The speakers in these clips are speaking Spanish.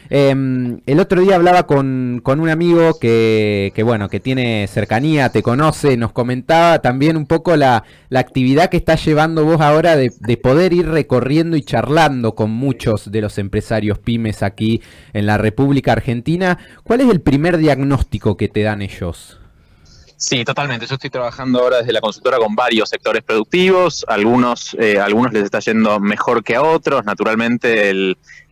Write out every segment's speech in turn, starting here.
El otro día hablaba con un amigo bueno, que tiene cercanía, te conoce, nos comentaba también un poco la actividad que estás llevando vos ahora de poder ir recorriendo y charlando con muchos de los empresarios pymes aquí en la República Argentina. ¿Cuál es el primer diagnóstico que te dan ellos? Sí, totalmente. Yo estoy trabajando ahora desde la consultora con varios sectores productivos. Algunos les está yendo mejor que a otros. Naturalmente,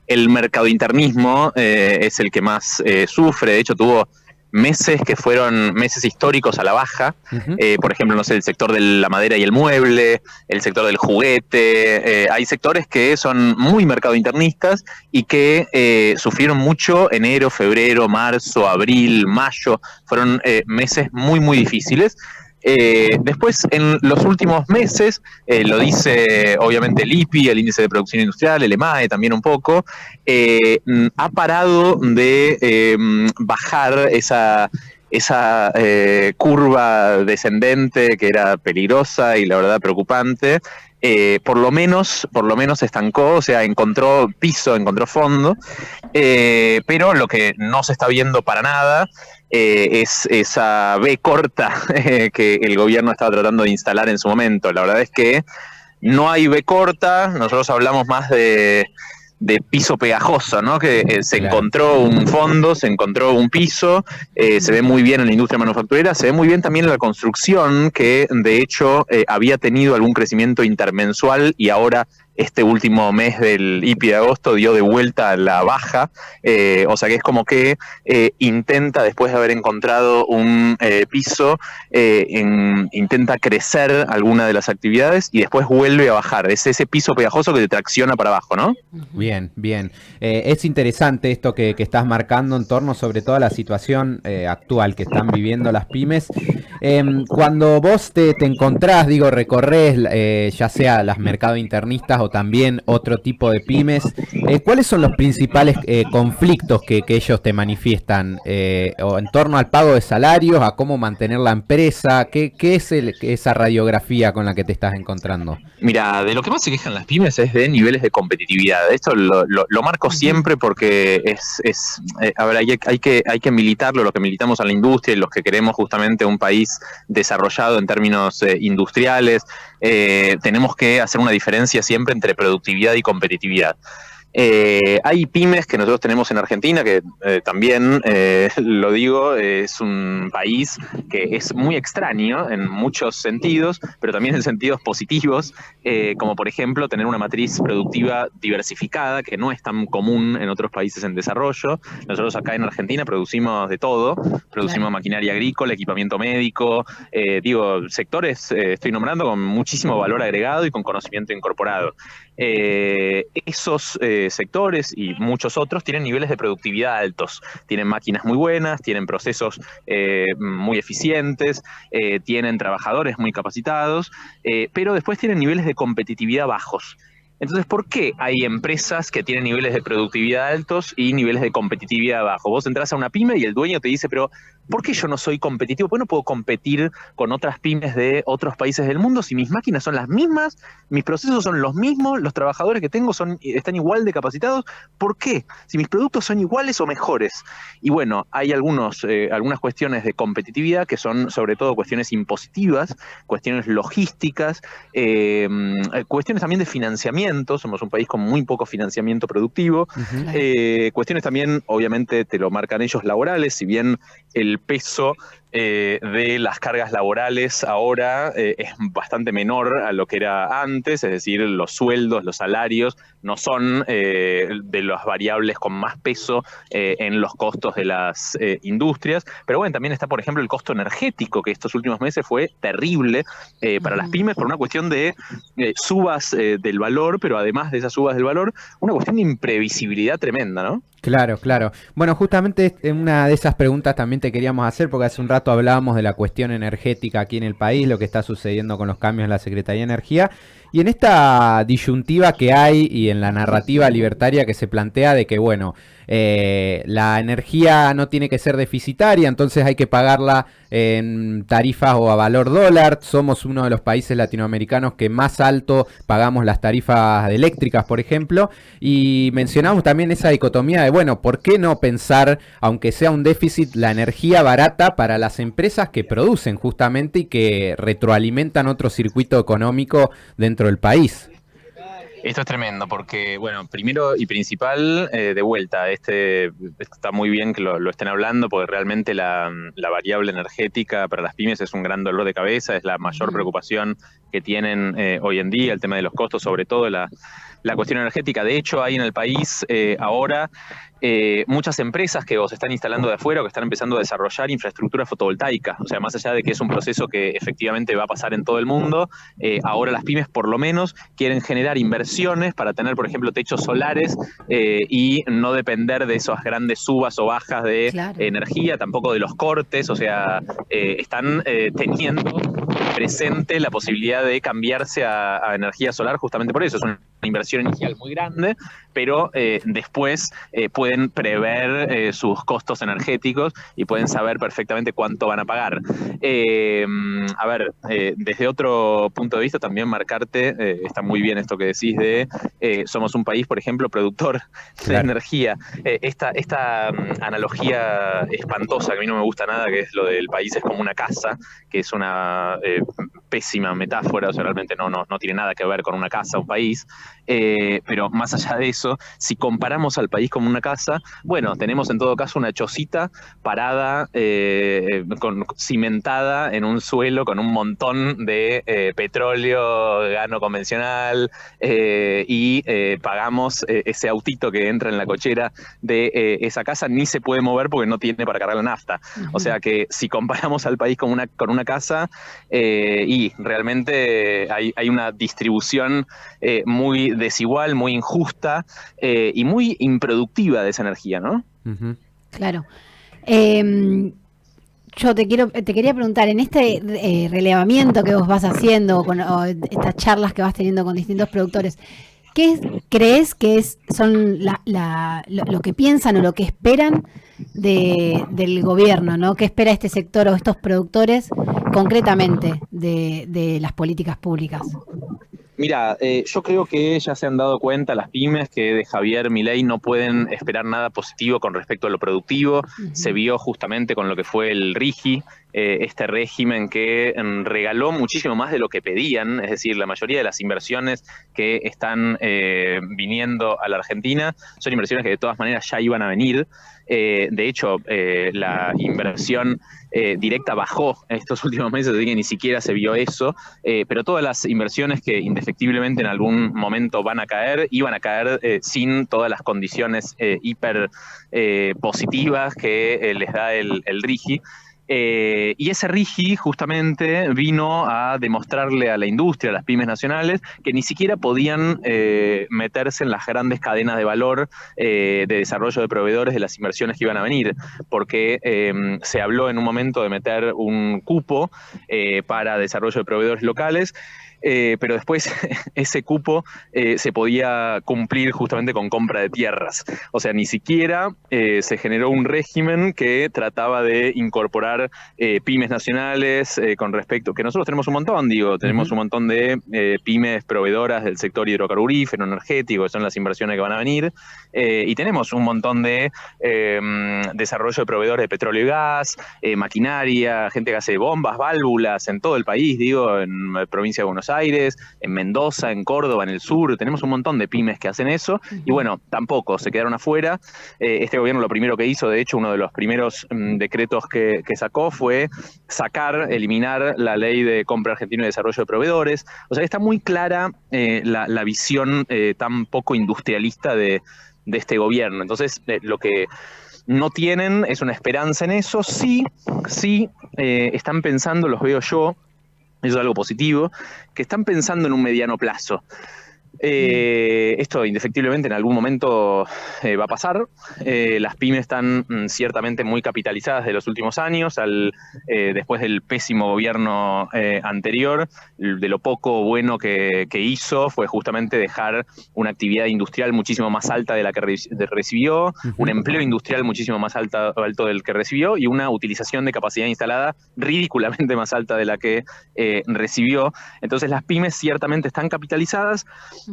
el mercado internismo es el que más sufre. De hecho, tuvo meses que fueron meses históricos a la baja. Ujú. Por ejemplo, no sé, el sector de la madera y el mueble, el sector del juguete. Hay sectores que son muy mercado internistas y que sufrieron mucho enero, febrero, marzo, abril, mayo. Fueron meses muy, muy difíciles. Después, en los últimos meses, lo dice obviamente el IPI, el Índice de Producción Industrial, el EMAE también un poco, ha parado de bajar esa curva descendente que era peligrosa y la verdad preocupante. Por lo menos se estancó, o sea, encontró piso, encontró fondo, pero lo que no se está viendo para nada es esa B corta que el gobierno estaba tratando de instalar en su momento. La verdad es que no hay B corta, nosotros hablamos más de piso pegajoso, ¿no? Que se Claro. encontró un fondo, se encontró un piso, se ve muy bien en la industria manufacturera, se ve muy bien también en la construcción, que de hecho había tenido algún crecimiento intermensual y ahora este último mes del IPI de agosto dio de vuelta a la baja, o sea que es como que intenta, después de haber encontrado un piso, intenta crecer alguna de las actividades y después vuelve a bajar. Es ese piso pegajoso que te tracciona para abajo, ¿no? Bien, bien. Es interesante esto que estás marcando en torno sobre todo a la situación actual que están viviendo las pymes. Cuando vos te encontrás, digo, recorres ya sea las mercados internistas o también otro tipo de pymes, ¿cuáles son los principales conflictos que ellos te manifiestan? O en torno al pago de salarios, a cómo mantener la empresa, ¿qué es esa radiografía con la que te estás encontrando? Mira, de lo que más se quejan las pymes es de niveles de competitividad. Esto lo marco siempre porque a ver, hay que militarlo, los que militamos a la industria y los que queremos justamente un país desarrollado en términos industriales, tenemos que hacer una diferencia siempre entre productividad y competitividad. Hay pymes que nosotros tenemos en Argentina, que también, lo digo, es un país que es muy extraño en muchos sentidos, pero también en sentidos positivos, como por ejemplo tener una matriz productiva diversificada, que no es tan común en otros países en desarrollo. Nosotros acá en Argentina producimos de todo, producimos maquinaria agrícola, equipamiento médico, sectores, estoy nombrando, con muchísimo valor agregado y con conocimiento incorporado. Esos sectores y muchos otros tienen niveles de productividad altos, tienen máquinas muy buenas, tienen procesos muy eficientes, tienen trabajadores muy capacitados, pero después tienen niveles de competitividad bajos. Entonces, ¿por qué hay empresas que tienen niveles de productividad altos y niveles de competitividad bajos? Vos entras a una pyme y el dueño te dice, pero ¿por qué yo no soy competitivo? ¿Por qué no puedo competir con otras pymes de otros países del mundo si mis máquinas son las mismas, mis procesos son los mismos, los trabajadores que tengo están igual de capacitados? ¿Por qué? Si mis productos son iguales o mejores. Y bueno, hay algunas cuestiones de competitividad que son sobre todo cuestiones impositivas, cuestiones logísticas, cuestiones también de financiamiento. Somos un país con muy poco financiamiento productivo. Ujú. Cuestiones también, obviamente, te lo marcan ellos, laborales, si bien el peso de las cargas laborales ahora es bastante menor a lo que era antes, es decir, los sueldos, los salarios no son de las variables con más peso en los costos de las industrias, pero bueno, también está, por ejemplo, el costo energético, que estos últimos meses fue terrible para las pymes por una cuestión de subas del valor, pero además de esas subas del valor, una cuestión de imprevisibilidad tremenda, ¿no? Claro, claro. Bueno, justamente una de esas preguntas también te queríamos hacer, porque hace un rato hablábamos de la cuestión energética aquí en el país, lo que está sucediendo con los cambios en la Secretaría de Energía, Y en esta disyuntiva que hay y en la narrativa libertaria que se plantea de que, bueno, la energía no tiene que ser deficitaria, entonces hay que pagarla en tarifas o a valor dólar. Somos uno de los países latinoamericanos que más alto pagamos las tarifas eléctricas, por ejemplo. Y mencionamos también esa dicotomía de, bueno, ¿por qué no pensar, aunque sea un déficit, la energía barata para las empresas que producen justamente y que retroalimentan otro circuito económico dentro del país? Esto es tremendo porque, bueno, primero y principal, de vuelta, está muy bien que lo estén hablando porque realmente la variable energética para las pymes es un gran dolor de cabeza, es la mayor preocupación que tienen hoy en día, el tema de los costos, sobre todo la cuestión energética. De hecho, hay en el país ahora muchas empresas que se están instalando de afuera o que están empezando a desarrollar infraestructura fotovoltaica. O sea, más allá de que es un proceso que efectivamente va a pasar en todo el mundo, ahora las pymes por lo menos quieren generar inversiones para tener, por ejemplo, techos solares y no depender de esas grandes subas o bajas de energía, tampoco de los cortes. O sea, están teniendo presente la posibilidad de cambiarse a energía solar justamente por eso. Es una inversión inicial muy grande, pero después pueden prever sus costos energéticos y pueden saber perfectamente cuánto van a pagar. A ver, desde otro punto de vista también marcarte, está muy bien esto que decís de somos un país, por ejemplo, productor de energía. Esta analogía espantosa que a mí no me gusta nada, que es lo del país es como una casa, que es una pésima metáfora. O sea, realmente no tiene nada que ver con una casa, un país. Pero más allá de eso, si comparamos al país como una casa, bueno, tenemos en todo caso una chocita parada, cimentada en un suelo con un montón de petróleo, gano convencional, y pagamos ese autito que entra en la cochera de esa casa, ni se puede mover porque no tiene para cargar la nafta. O sea que si comparamos al país con una casa, y realmente hay una distribución muy desigual, muy injusta y muy improductiva de esa energía, ¿no? Claro. Yo te quería preguntar, en este relevamiento que vos vas haciendo, o estas charlas que vas teniendo con distintos productores, ¿qué crees que son lo que piensan o lo que esperan del gobierno, ¿no? ¿Qué espera este sector o estos productores concretamente de las políticas públicas? Mira, yo creo que ya se han dado cuenta las pymes que de Javier Milei no pueden esperar nada positivo con respecto a lo productivo. Se vio justamente con lo que fue el RIGI, este régimen que regaló muchísimo más de lo que pedían. Es decir, la mayoría de las inversiones que están viniendo a la Argentina son inversiones que de todas maneras ya iban a venir. De hecho, la inversión directa bajó estos últimos meses, así que ni siquiera se vio eso, pero todas las inversiones que indefectiblemente en algún momento van a caer, iban a caer sin todas las condiciones hiper positivas que les da el RIGI. Y ese RIGI justamente vino a demostrarle a la industria, a las pymes nacionales, que ni siquiera podían meterse en las grandes cadenas de valor de desarrollo de proveedores de las inversiones que iban a venir, porque se habló en un momento de meter un cupo para desarrollo de proveedores locales. Pero después ese cupo se podía cumplir justamente con compra de tierras. O sea, ni siquiera se generó un régimen que trataba de incorporar pymes nacionales con respecto, que nosotros tenemos un montón, tenemos un montón de pymes proveedoras del sector hidrocarburífero, energético, que son las inversiones que van a venir, y tenemos un montón de desarrollo de proveedores de petróleo y gas, maquinaria, gente que hace bombas, válvulas en todo el país, en la provincia de Buenos Aires, en Mendoza, en Córdoba, en el sur. Tenemos un montón de pymes que hacen eso y bueno, tampoco se quedaron afuera. Este gobierno lo primero que hizo, de hecho, uno de los primeros decretos que sacó fue eliminar la ley de compra argentina y desarrollo de proveedores. O sea, está muy clara la visión tan poco industrialista de este gobierno. Entonces, lo que no tienen es una esperanza en eso. Sí, están pensando, los veo yo, eso es algo positivo, que están pensando en un mediano plazo. Esto indefectiblemente en algún momento va a pasar. Las pymes están ciertamente muy capitalizadas de los últimos años, después del pésimo gobierno anterior. De lo poco bueno que hizo fue justamente dejar una actividad industrial muchísimo más alta de la que recibió, un empleo industrial muchísimo más alto del que recibió y una utilización de capacidad instalada ridículamente más alta de la que recibió. Entonces las pymes ciertamente están capitalizadas,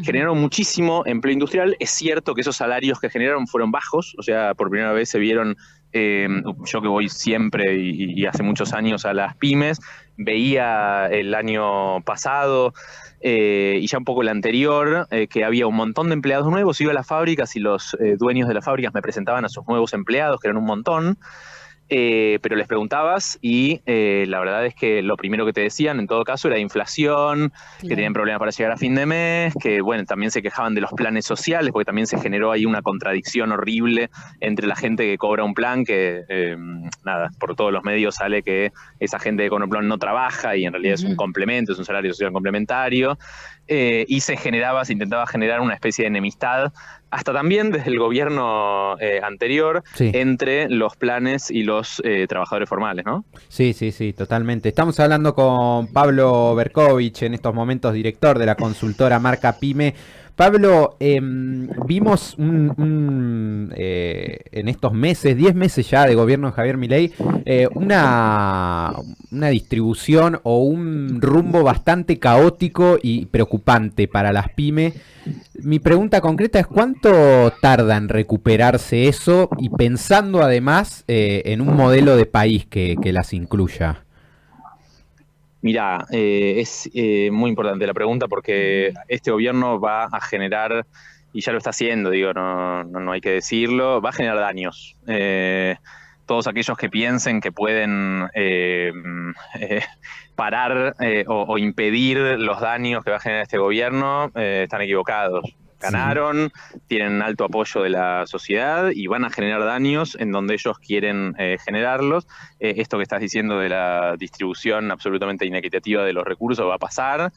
generaron muchísimo empleo industrial. Es cierto que esos salarios que generaron fueron bajos, o sea, por primera vez se vieron, yo que voy siempre y hace muchos años a las pymes, veía el año pasado y ya un poco el anterior, que había un montón de empleados nuevos. Iba a las fábricas y los dueños de las fábricas me presentaban a sus nuevos empleados, que eran un montón. Pero les preguntabas y la verdad es que lo primero que te decían en todo caso era inflación, que tenían problemas para llegar a fin de mes, que bueno, también se quejaban de los planes sociales, porque también se generó ahí una contradicción horrible entre la gente que cobra un plan, que nada, por todos los medios sale que esa gente que cobra un plan no trabaja y en realidad es un complemento, es un salario social complementario, y se intentaba generar una especie de enemistad, hasta también desde el gobierno anterior, entre los planes y los trabajadores formales, ¿no? Sí, totalmente. Estamos hablando con Pablo Berkovich, en estos momentos director de la consultora Marca Pyme. Pablo, vimos en estos meses, 10 meses ya de gobierno de Javier Milei, una distribución o un rumbo bastante caótico y preocupante para las pymes. Mi pregunta concreta es ¿cuánto tarda en recuperarse eso? Y pensando además en un modelo de país que las incluya. Mirá, es muy importante la pregunta porque este gobierno va a generar, y ya lo está haciendo, digo, no hay que decirlo, va a generar daños. Todos aquellos que piensen que pueden parar o impedir los daños que va a generar este gobierno están equivocados. Ganaron, tienen alto apoyo de la sociedad y van a generar daños en donde ellos quieren generarlos. Esto que estás diciendo de la distribución absolutamente inequitativa de los recursos va a pasar.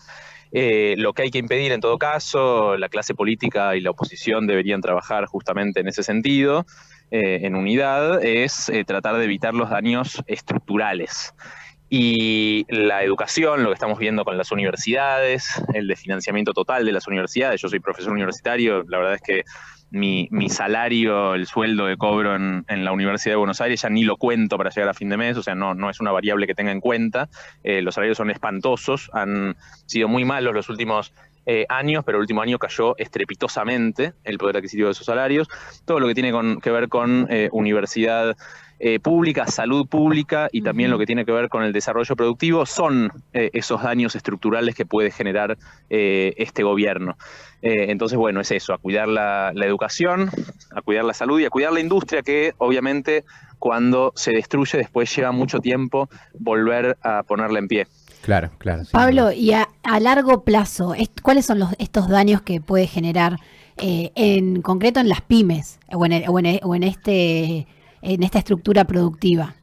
Lo que hay que impedir en todo caso, la clase política y la oposición deberían trabajar justamente en ese sentido, en unidad, es tratar de evitar los daños estructurales. Y la educación, lo que estamos viendo con las universidades, el desfinanciamiento total de las universidades. Yo soy profesor universitario, la verdad es que mi salario, el sueldo que cobro en la Universidad de Buenos Aires ya ni lo cuento para llegar a fin de mes, o sea, no es una variable que tenga en cuenta. Los salarios son espantosos, han sido muy malos los últimos años, pero el último año cayó estrepitosamente el poder adquisitivo de esos salarios. Todo lo que tiene que ver con universidad pública, salud pública y también lo que tiene que ver con el desarrollo productivo son esos daños estructurales que puede generar este gobierno. Entonces, bueno, es eso, a cuidar la educación, a cuidar la salud y a cuidar la industria, que obviamente cuando se destruye después lleva mucho tiempo volver a ponerla en pie. Claro. Pablo, y a largo plazo, ¿cuáles son estos daños que puede generar en concreto en las pymes o en esta estructura productiva?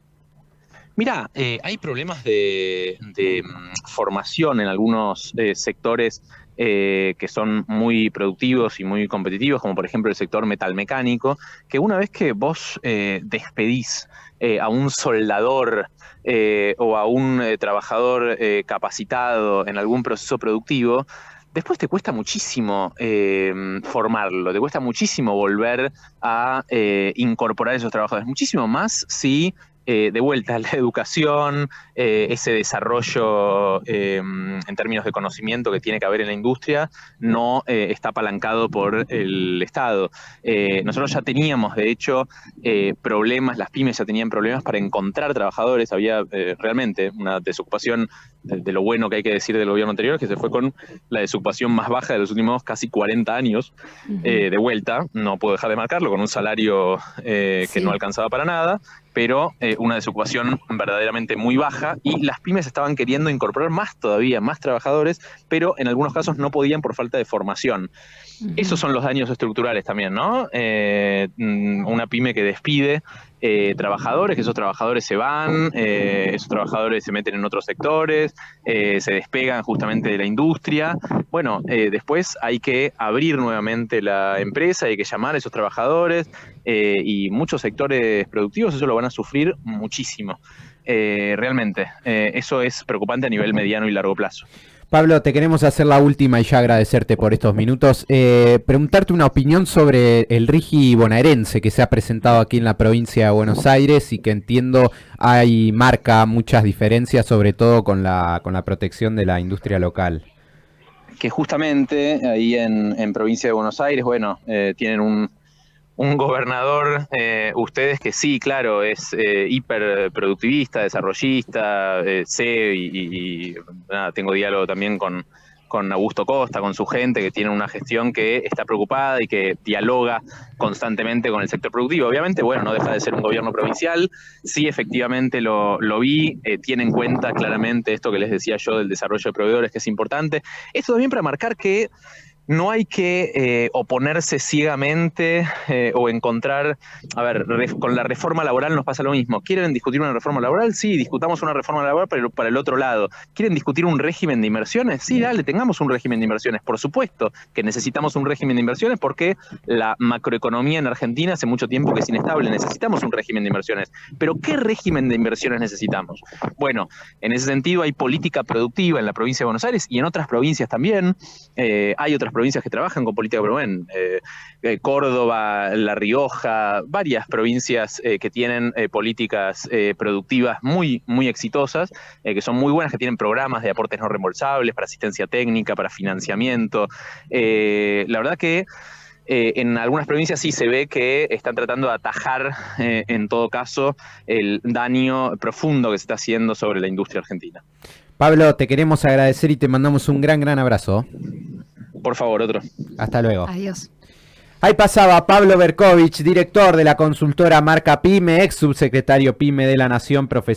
Mirá, hay problemas de formación en algunos sectores que son muy productivos y muy competitivos, como por ejemplo el sector metalmecánico, que una vez que vos despedís a un soldador o a un trabajador capacitado en algún proceso productivo, después te cuesta muchísimo formarlo, te cuesta muchísimo volver a incorporar esos trabajadores, muchísimo más si de vuelta la educación, ese desarrollo en términos de conocimiento que tiene que haber en la industria, no está apalancado por el Estado. Nosotros ya teníamos, de hecho, problemas, las pymes ya tenían problemas para encontrar trabajadores, había realmente una desocupación de lo bueno que hay que decir del gobierno anterior, que se fue con la desocupación más baja de los últimos casi 40 años, de vuelta, no puedo dejar de marcarlo, con un salario que no alcanzaba para nada, pero una desocupación verdaderamente muy baja, y las pymes estaban queriendo incorporar más trabajadores, pero en algunos casos no podían por falta de formación. Esos son los daños estructurales también, ¿no? Una pyme que despide trabajadores, que esos trabajadores se van, esos trabajadores se meten en otros sectores, se despegan justamente de la industria. Bueno, después hay que abrir nuevamente la empresa, hay que llamar a esos trabajadores, y muchos sectores productivos eso lo van a sufrir muchísimo. Realmente, eso es preocupante a nivel mediano y largo plazo. Pablo, te queremos hacer la última y ya agradecerte por estos minutos. Preguntarte una opinión sobre el RIGI bonaerense que se ha presentado aquí en la provincia de Buenos Aires y que entiendo marca muchas diferencias, sobre todo con la protección de la industria local. Que justamente ahí en provincia de Buenos Aires, bueno, tienen un gobernador, ustedes que sí, claro, es hiperproductivista, desarrollista, sé y nada, tengo diálogo también con Augusto Costa, con su gente, que tiene una gestión que está preocupada y que dialoga constantemente con el sector productivo. Obviamente, bueno, no deja de ser un gobierno provincial, sí, efectivamente lo vi, tiene en cuenta claramente esto que les decía yo del desarrollo de proveedores, que es importante. Esto también para marcar que no hay que oponerse ciegamente o encontrar, a ver, con la reforma laboral nos pasa lo mismo. ¿Quieren discutir una reforma laboral? Sí, discutamos una reforma laboral para el otro lado. ¿Quieren discutir un régimen de inversiones? Sí, dale, tengamos un régimen de inversiones. Por supuesto que necesitamos un régimen de inversiones porque la macroeconomía en Argentina hace mucho tiempo que es inestable. Necesitamos un régimen de inversiones. Pero ¿qué régimen de inversiones necesitamos? Bueno, en ese sentido hay política productiva en la provincia de Buenos Aires y en otras provincias también. Hay otras provincias que trabajan con política productiva, Córdoba, La Rioja, varias provincias que tienen políticas productivas muy, muy exitosas, que son muy buenas, que tienen programas de aportes no reembolsables para asistencia técnica, para financiamiento. La verdad que en algunas provincias sí se ve que están tratando de atajar, en todo caso, el daño profundo que se está haciendo sobre la industria argentina. Pablo, te queremos agradecer y te mandamos un gran abrazo. Por favor, otro. Hasta luego. Adiós. Ahí pasaba Pablo Berkovich, director de la consultora Marca Pyme, ex subsecretario Pyme de la Nación, profesor.